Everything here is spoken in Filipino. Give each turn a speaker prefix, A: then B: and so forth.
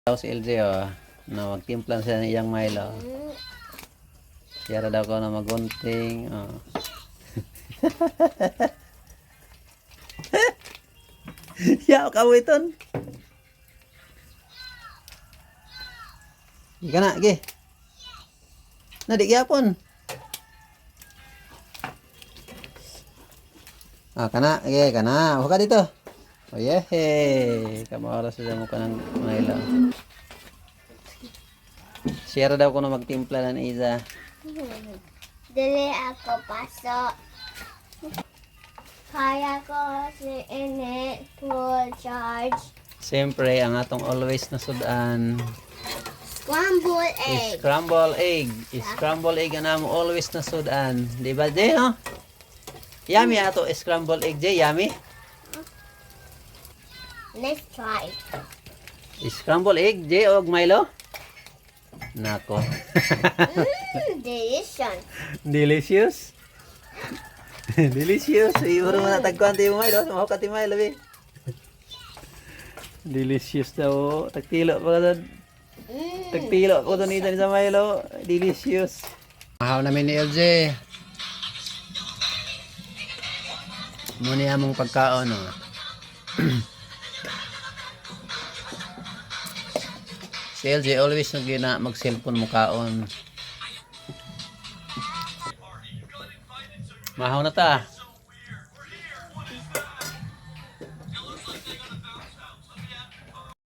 A: Daw si LJ na magtimplan siya ng iyang Milo. Siya daw ko na magunting. Ya, kamu iton. Ika na, ge. Nadik yapon. Kana, ge, kana. Huwag dito. Oh, yeah. Kamu oras sudah mo ka ng Milo. Share daw ko na magtimpla ng Iza.
B: Dili ako pasok. Kaya ko si init full charge.
A: Siyempre, ang atong always na sudan.
B: Scrambled egg.
A: Scramble egg. Scramble egg ang namo always na sudan. Di ba, Jay, no? Yummy ato scramble egg, Jay. Yummy.
B: Let's try.
A: Scramble egg, Jay, og Milo. Nako.
B: Delicious.
A: Delicious. Delicious. Iuro mo na tagkuhan tayo Milo. Sumaw ka ti Milo, be. Delicious daw. Tagtilo pa ka doon. Tagtilo ko doon ito sa Milo. Delicious. Mahaw namin ni LJ. Muna among pagkaon. Si LJ always nagina mag-cellphone mo kaon. Mahaw na ta.